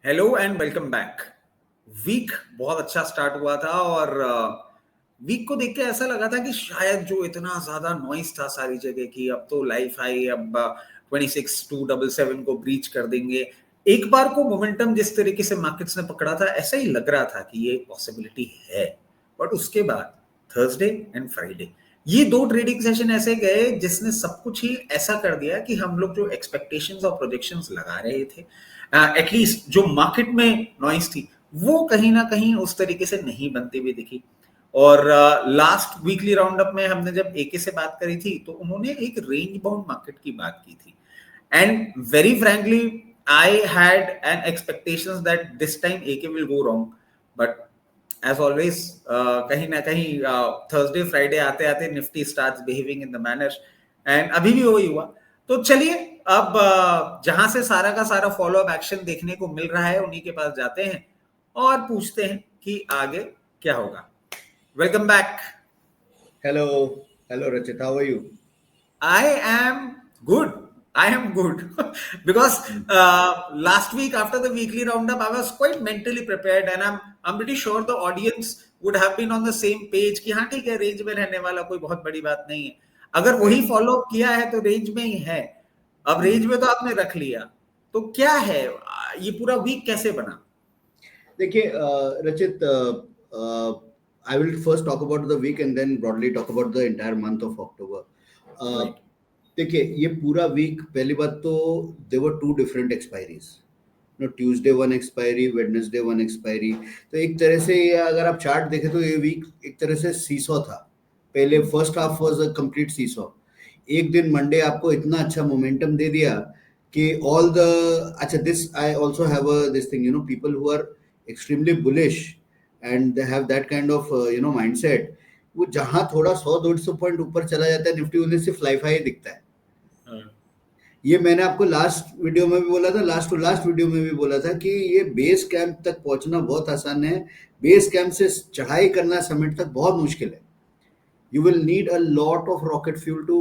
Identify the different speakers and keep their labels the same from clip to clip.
Speaker 1: Hello and welcome back. Week बहुत अच्छा start हुआ था और वीक को देख के ऐसा लगा था कि शायद जो इतना ज्यादा नॉइस था सारी जगह की, अब तो लाइफ हाई, अब 26,277 को ब्रीच कर देंगे। एक बार को मोमेंटम जिस तरीके से मार्केट्स ने पकड़ा था, ऐसा ही लग रहा था कि ये पॉसिबिलिटी है। बट उसके बाद थर्सडे एंड फ्राइडे, ये दो ट्रेडिंग सेशन ऐसे गए जिसने सब कुछ ही ऐसा कर दिया कि हम लोग जो एक्सपेक्टेशंस और प्रोजेक्शंस लगा रहे थे, एटलीस्ट जो मार्केट में नॉइस थी, वो कहीं ना कहीं उस तरीके से नहीं बनती हुई दिखी। और लास्ट वीकली राउंड अप में हमने जब एके से बात करी थी तो उन्होंने एक रेंज बाउंड मार्केट की बात की थी। And very frankly, I had an expectations that this time एके will go wrong, but as always कहीं ना कहीं थर्सडे फ्राइडे आते आते Nifty starts behaving in the manner, एंड अभी भी वही हुआ। तो चलिए, अब जहां से सारा का सारा फॉलो अप एक्शन देखने को मिल रहा है उन्हीं के पास जाते हैं और पूछते हैं कि आगे क्या होगा। Welcome back.
Speaker 2: Hello, Rachit. How are you?
Speaker 1: I am good. I am good because last week after the weekly roundup, I was quite mentally prepared, and I'm pretty sure the audience would have been on the same page कि हाँ ठीक है, range में रहने वाला कोई बहुत बड़ी बात नहीं है। अगर वही
Speaker 2: Right.
Speaker 1: फॉलो अप किया है तो रेंज में ही है। अब रेंज में तो आपने रख लिया, तो क्या है ये पूरा वीक कैसे बना?
Speaker 2: देखिए रचित, I will first talk about the week and then broadly talk about the entire month of October. Uh,
Speaker 1: right.
Speaker 2: देखिए ये पूरा वीक, पहली बात तो there were two different expiries. Tuesday one expiry, Wednesday one expiry. तो एक तरह से ये अगर आप चार्ट देखें तो ये वीक एक तरह से सीसॉ था। पहले first half was a complete seesaw. एक दिन मंडे आपको इतना अच्छा मोमेंटम दे दिया कि ऑल द अच्छा this I also have a this thing, people who are extremely bullish and they have that kind of mindset. वो जहां थोड़ा 100-150 पॉइंट ऊपर चला जाता है निफ्टी, उन्हें सिर्फ लाइफ हाई दिखता है। ये मैंने आपको लास्ट वीडियो में भी बोला था, लास्ट टू लास्ट वीडियो में भी बोला था कि ये बेस कैंप तक पहुंचना बहुत आसान है, बेस कैंप से चढ़ाई करना समिट तक बहुत मुश्किल है। You will need a lot of rocket fuel to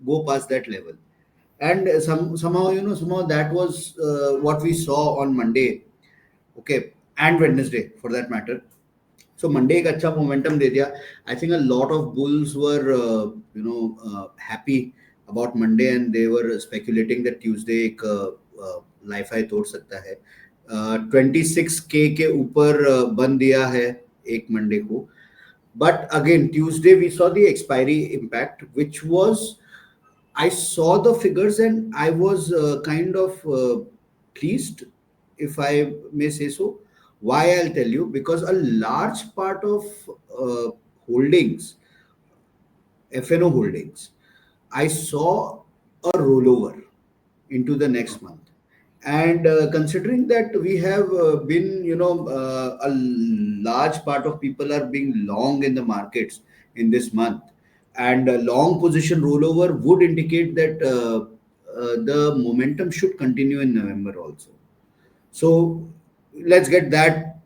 Speaker 2: go past that level, and somehow that was what we saw on Monday, okay, and Wednesday for that matter. So Monday एक अच्छा momentum दे दिया. I think a lot of bulls were happy about Monday and they were speculating that Tuesday एक life high तोड़ सकता है। 26K के ऊपर बन दिया है एक मंडे को। But again, Tuesday we saw the expiry impact, which was, I saw the figures and I was kind of pleased, if I may say so. Why, I'll tell you, because a large part of holdings, FNO holdings, I saw a rollover into the next month. And considering that we have been, a large part of people are being long in the markets in this month, and a long position rollover would indicate that the momentum should continue in November also. So let's get that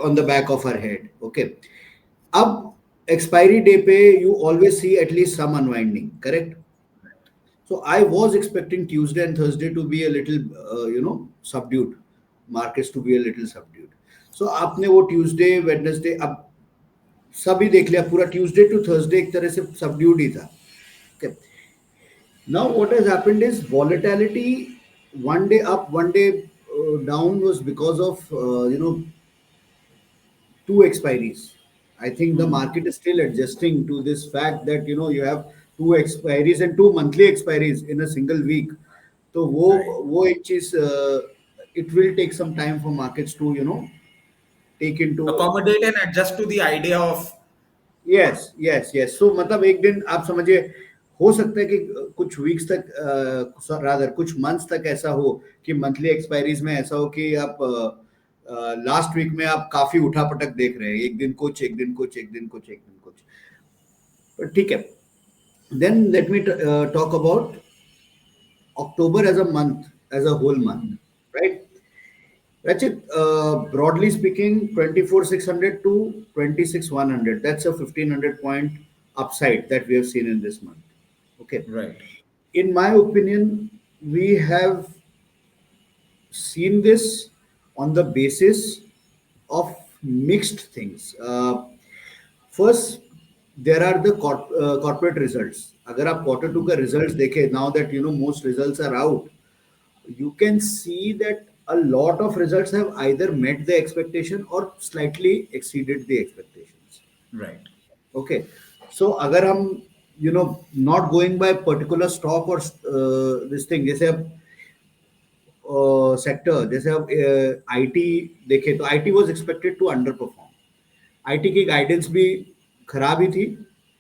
Speaker 2: on the back of our head. Okay. Up expiry day pay, you always see at least some unwinding, correct? So I was expecting Tuesday and Thursday to be a little, subdued, markets to be a little subdued. So आपने वो Tuesday, Wednesday, अब सभी देख लिया, पूरा Tuesday to Thursday एक तरह से subdued ही था. Okay. Now what has happened is volatility, one day up, one day down, was because of two expiries. I think the market is still adjusting to this fact that you have two expiries and two monthly expiries in a single week. So
Speaker 1: right.
Speaker 2: वो एक चीज, it will take some time for markets to take into.
Speaker 1: Accommodate and adjust to the idea of.
Speaker 2: Yes yes yes, so मतलब एक दिन आप समझिए, हो सकता है कि कुछ वीक्स तक, रादर कुछ मंथ्स तक ऐसा हो कि मंथली एक्सपायरीज में ऐसा हो कि आप लास्ट वीक में आप काफी उठापटक देख रहे हैं, एक दिन कुछ, एक दिन कुछ, एक दिन कुछ, एक दिन कुछ। पर ठीक है, then let me talk about October as a month, as a whole month, right? That's it. Broadly speaking, 24,600 to 26,100. That's a 1,500 point upside that we have seen in this month. Okay.
Speaker 1: Right.
Speaker 2: In my opinion, we have seen this on the basis of mixed things. First, there are the corporate results. अगर आप quarter two का results देखें, now that most results are out, you can see that a lot of results have either met the expectation or slightly exceeded the expectations.
Speaker 1: Right.
Speaker 2: Okay, so अगर हम not going by particular stock or this thing, जैसे अब sector, जैसे अब IT देखे तो IT was expected to underperform. IT की guidance भी खराब ही थी.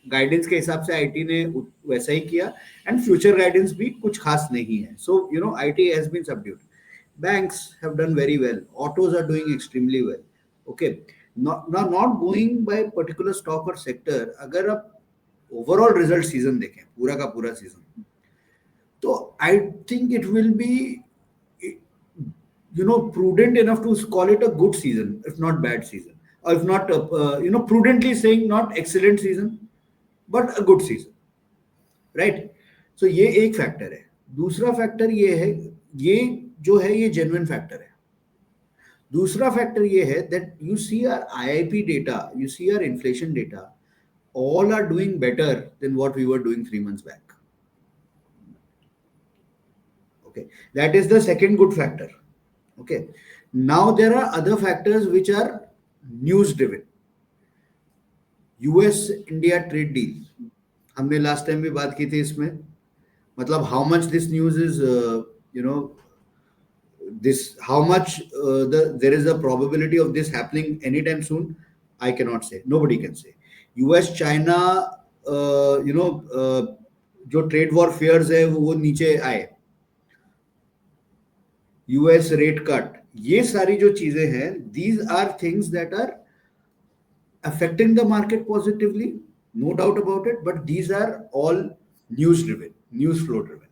Speaker 2: गाइडेंस के हिसाब से आईटी ने वैसा ही किया एंड फ्यूचर गाइडेंस भी कुछ खास नहीं है. So it has been subdued. Banks have done very well. Autos are doing extremely well. Okay. Not going by particular stock or sector. अगर आप overall result season देखें, पूरा का पूरा season, तो I think it will be prudent enough to call it a good season, if not bad season, or if not prudently saying not excellent season, but a good season, right? So ये एक factor है. दूसरा factor ये है, ये जो है ये जेन्युइन फैक्टर है. दूसरा फैक्टर ये है that you see our IIP data, you see our inflation data, all are doing better than what we were doing 3 months back. Okay, that is the second good factor. Okay, now there are other factors which are news driven. US India trade deal, हमने last time भी बात की थी इसमें. मतलब how much this news is this, how much there is a probability of this happening anytime soon, I cannot say. Nobody can say. US China जो trade war fears है वो नीचे आए. यूएस रेट कट, ये सारी जो चीजें हैं, these are things that are affecting the market positively, no doubt about it, but these are all news driven, news flow driven.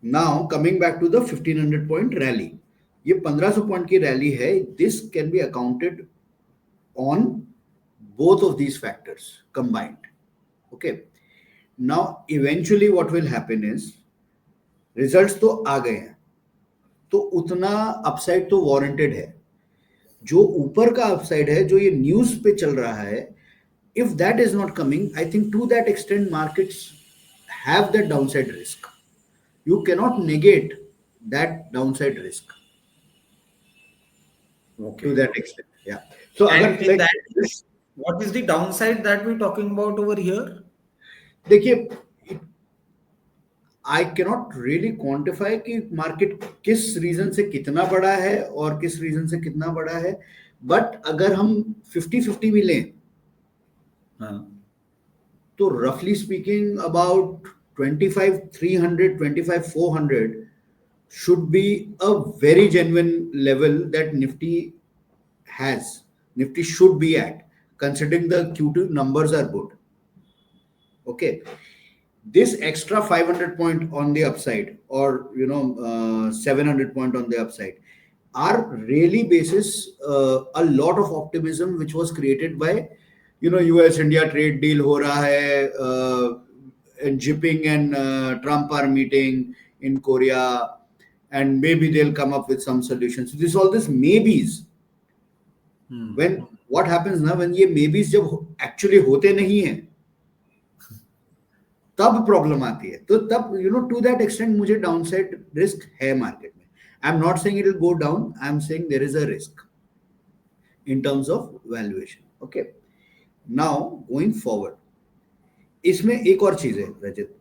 Speaker 2: Now coming back to the 1500 point rally, ये 1500 point की rally है. This can be accounted on both of these factors combined. Okay, now eventually what will happen is, results तो आ गए हैं, तो उतना upside तो warranted है. जो ऊपर का अपसाइड है, जो ये न्यूज पे चल रहा है, if that is not coming, I think to that extent markets have that downside risk. You cannot negate that downside risk to that extent. या सो अगर
Speaker 1: what is the downside that we're talking about over here?
Speaker 2: देखिए, I cannot really quantify कि market किस reason से कितना बड़ा है और किस रीजन से कितना बड़ा है, बट अगर हम 50-50 भी लें, तो रफली speaking about 25,300, 25,400 should be a very genuine level that Nifty has. Nifty should be at, considering the Q2 numbers are good. Okay. This extra 500 point on the upside, or 700 point on the upside, are really basis a lot of optimism which was created by US India trade deal हो रहा है, and Jinping and Trump are meeting in Korea, and maybe they'll come up with some solutions. So all this maybes. When what happens now, when ये maybes जब actually होते नहीं हैं, तब problem आती है. तो तब टू दैट एक्सटेंट मुझे डाउनसाइड रिस्क है मार्केट में. I am not saying it will go down, I am saying there is a risk in terms of valuation. Okay, now going forward, इसमें एक और चीज है Rajat.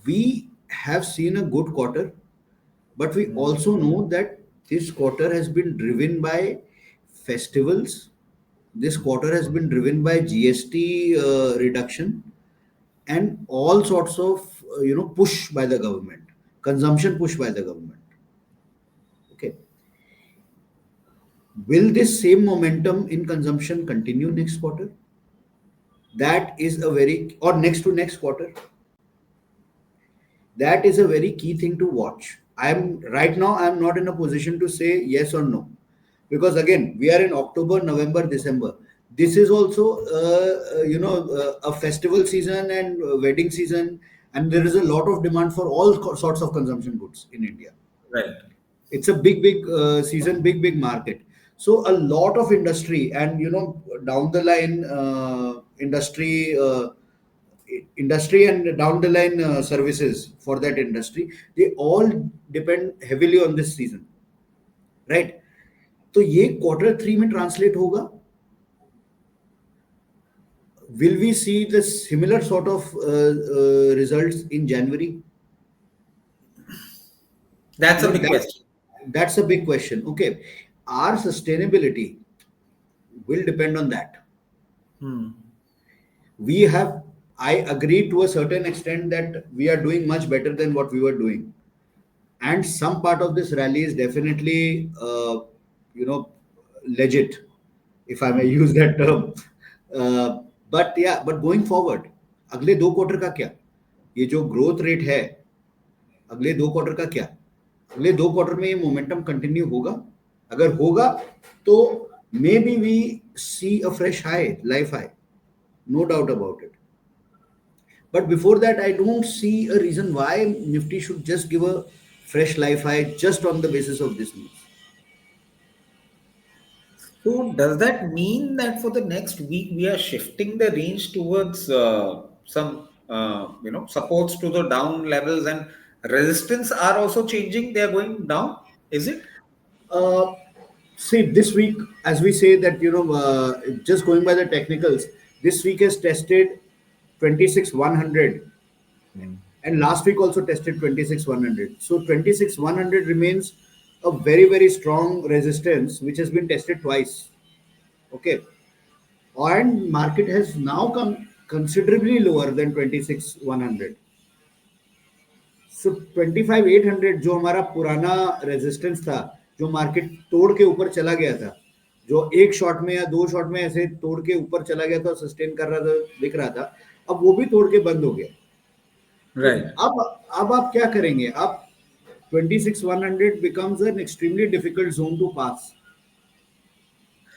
Speaker 2: We have seen a good quarter, but we also know that this quarter has been driven by festivals. This quarter has been driven by GST reduction and all sorts of push by the government, consumption push by the government. Okay, will this same momentum in consumption continue next quarter? That is a very, or next to next quarter, that is a very key thing to watch. I'm not in a position to say yes or no, because again we are in October, November, December. This is also a festival season and wedding season, and there is a lot of demand for all sorts of consumption goods in India.
Speaker 1: Right.
Speaker 2: It's a big season, big market. So a lot of industry, and down the line, industry and down the line services for that industry, they all depend heavily on this season, right? तो ये Q3 में translate होगा. Will we see the similar sort of results in January?
Speaker 1: That's a
Speaker 2: No,
Speaker 1: big question.
Speaker 2: that's a big question. Okay, our sustainability will depend on that.
Speaker 1: Hmm.
Speaker 2: We have, I agree to a certain extent that we are doing much better than what we were doing, and some part of this rally is definitely, you know, legit, if I may
Speaker 1: Hmm.
Speaker 2: use that term. Uh, but yeah, but going forward, अगले 2 quarter का क्या? ये जो growth rate है, अगले 2 quarter का क्या? अगले 2 क्वार्टर में ये मोमेंटम कंटिन्यू होगा? अगर होगा तो maybe we see a fresh high, life high, no doubt about it. But before that, I don't see a reason why Nifty should just give a fresh life high just on the basis of this news.
Speaker 1: So does that mean that for the next week we are shifting the range towards some supports to the down levels, and resistance are also changing? They are going down. Is it?
Speaker 2: Uh, See, this week, as we say that, just going by the technicals, this week has tested 26,100, and last week also tested 26,100. So 26,100 remains a very strong resistance which has been tested twice. Okay. And market has now come considerably lower than 26,100. सो 25,800 जो हमारा पुराना resistance था, जो market तोड़ के ऊपर चला गया था, जो एक शॉट में या 2 शॉट में ऐसे तोड़ के ऊपर चला गया था, सस्टेन कर रहा था, दिख रहा था, अब वो भी तोड़ के बंद हो गया. तो
Speaker 1: Right.
Speaker 2: अब आप क्या करेंगे? अब 26,100 becomes an extremely difficult zone to pass.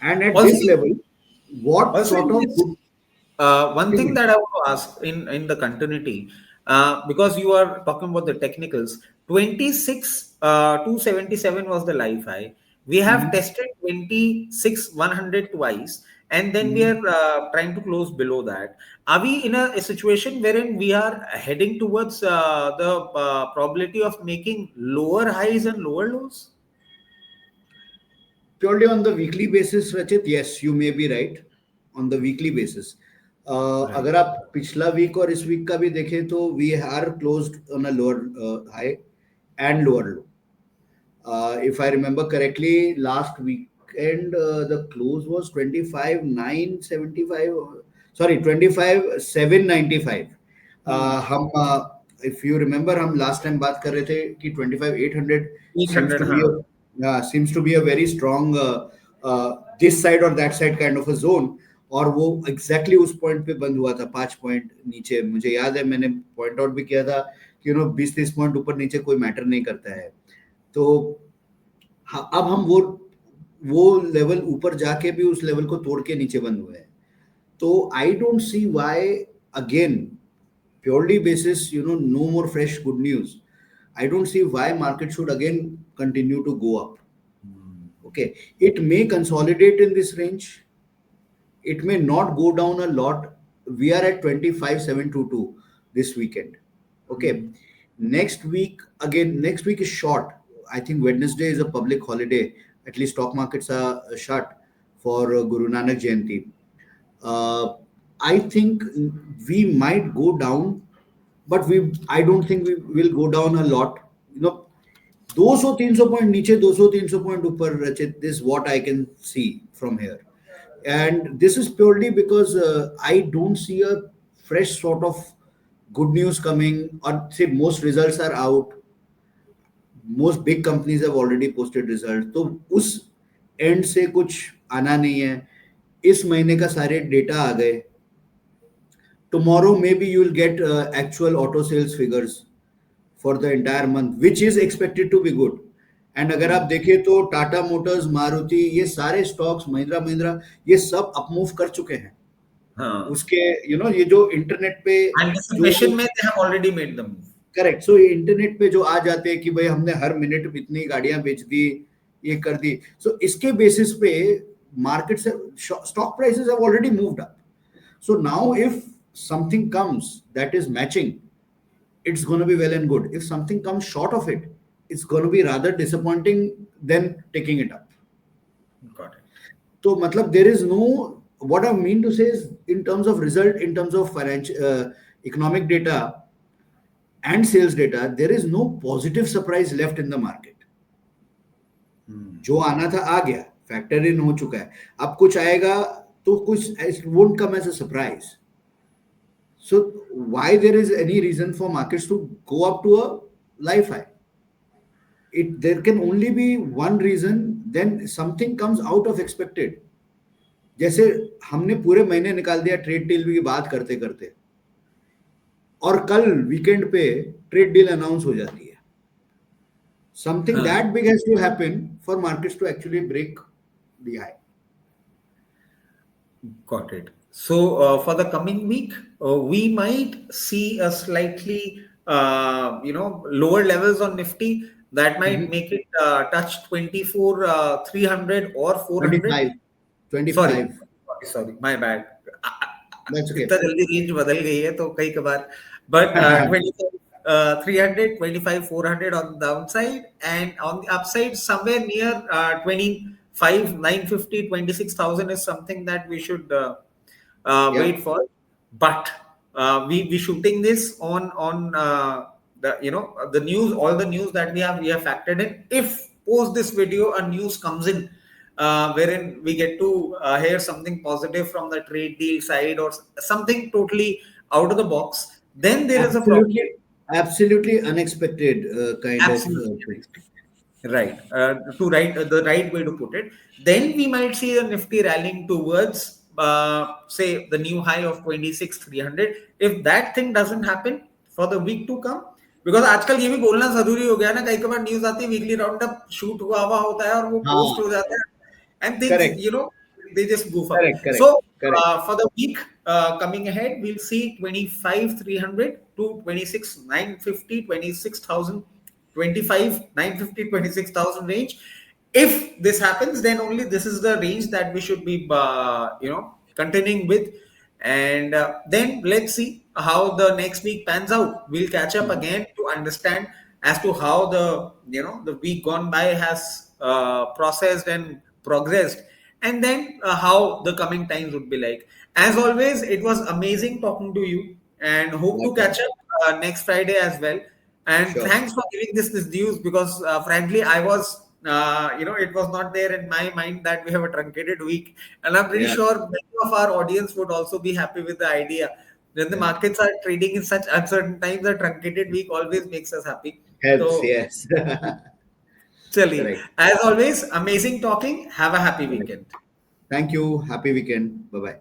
Speaker 2: And at
Speaker 1: Also,
Speaker 2: this level, what
Speaker 1: also
Speaker 2: sort
Speaker 1: in
Speaker 2: of
Speaker 1: this,
Speaker 2: good...
Speaker 1: one thing that I want to ask in the continuity, because you are talking about the technicals, 26 277 was the life high. We have
Speaker 2: Mhm,
Speaker 1: tested 26 100 twice, and then we
Speaker 2: mhm.
Speaker 1: are trying to close below that. Are we in a situation wherein we are heading towards the probability of making lower highs and lower lows?
Speaker 2: Purely on the weekly basis, Rachit, yes, you may be right. On the weekly basis,
Speaker 1: Right.
Speaker 2: अगर आप पिछला week और इस week का भी देखें तो we are closed on a lower high and lower low. If I remember correctly, last weekend the close was 25,975. Sorry, 25,795.
Speaker 1: Hmm.
Speaker 2: हम if you remember, हम last time बात कर रहे थे कि 25,800 seems
Speaker 1: 800,
Speaker 2: to be
Speaker 1: हाँ.
Speaker 2: a very strong this side or that side kind of a zone. और वो एग्जैक्टली exactly उस पॉइंट पे बंद हुआ था, 5 पॉइंट नीचे. मुझे याद है मैंने पॉइंट आउट भी किया था कि 20-30 पॉइंट ऊपर नीचे कोई मैटर नहीं करता है. तो हाँ, अब हम वो लेवल ऊपर जाके भी उस लेवल को तोड़ के नीचे बंद हुए हैं. तो I don't see why, again purely basis, no more fresh good news, I don't see why market should again continue to go up. Okay, it may consolidate in this range. It may not go down a lot. We are at 25,722 this weekend. Okay,
Speaker 1: Hmm.
Speaker 2: next week, again, next week is short. I think Wednesday is a public holiday. At least stock markets are shut for Guru Nanak Jayanti. Uh, I think we might go down, but I don't think we will go down a lot. 200-300 point नीचे, 200-300 point ऊपर, रचित, this what I can see from here. And this is purely because I don't see a fresh sort of good news coming, or say most results are out, most big companies have already posted results, तो उस and से कुछ आना नहीं है. इस महीने का सारे डेटा आ गए. Tomorrow maybe you will get actual auto sales figures for the entire month, which is expected to be good. And अगर आप देखें तो टाटा मोटर्स, मारुति, ये सारे स्टॉक्स, महिंद्रा महिंद्रा, ये सब अपमूव कर चुके हैं.
Speaker 1: हाँ.
Speaker 2: उसके ये जो इंटरनेट पे जो
Speaker 1: Anticipation में they have already made the move.
Speaker 2: Correct. So internet पे जो आ जाते हैं कि भाई हमने हर मिनट इतनी गाड़ियां बेच दी, ये कर दी. सो इसके बेसिस पे मार्केट से stock prices have already moved up. So now if something comes that is matching, it's going to be well and good. If something comes short of it, it's going to be rather disappointing than taking it up.
Speaker 1: Got it.
Speaker 2: So matlab there is no, what I mean to say is in terms of result, in terms of financial economic data and sales data, there is no positive surprise left in the market. जो आना था आ गया, factor in हो चुका है. अब कुछ आएगा तो कुछ won't come as a surprise. So why there is any reason for markets to go up to a life high? There can only be one reason. Then something comes out of expected. जैसे हमने पूरे महीने निकाल दिया trade deal की बात करते करते, और कल वीकेंड पे ट्रेड डील अनाउंस हो जाती है. Something that big has to happen for markets to actually break the high.
Speaker 1: Got it. So for the coming week, we might see a slightly, lower levels on Nifty that might make it touch 24, 300 or 400.
Speaker 2: 25.
Speaker 1: Sorry, my bad.
Speaker 2: That's okay.
Speaker 1: इतना जल्दी range बदल गई है तो कई कबार, but 300, 25, 400 on the downside, and on the upside somewhere near 25, 950, 26,000 is something that we should wait for. But we shooting this on the news, all the news that we have factored in. If post this video a news comes in wherein we get to hear something positive from the trade deal side or something totally out of the box, then there is a problem.
Speaker 2: Absolutely unexpected kind
Speaker 1: Absolutely.
Speaker 2: of.
Speaker 1: Right. The right way to put it. Then we might see the Nifty rallying towards, say, the new high of 26,300. If that thing doesn't happen for the week to come, because आजकल ये भी बोलना जरूरी हो गया ना, कई बार news आती है वीकली राउंड अप शूट हुआ होता है और वो पोस्ट हो जाता है, and things, they just goof up. So for the week coming ahead, we'll see 25,300 to 26,950, 26,000, 25,950, 26,000 range. If this happens, then only this is the range that we should be, continuing with. And then let's see how the next week pans out. We'll catch up again to understand as to how the week gone by has processed and progressed, and then how the coming times would be like. As always, it was amazing talking to you, and hope to catch up next Friday as well. And thanks for giving this news, because frankly, I was, it was not there in my mind that we have a truncated week. And I'm pretty sure many of our audience would also be happy with the idea. When the markets are trading in such uncertain times, a truncated week always makes us happy.
Speaker 2: Helps, yes.
Speaker 1: Chali. As always, amazing talking. Have a happy weekend.
Speaker 2: Thank you. Happy weekend. Bye-bye.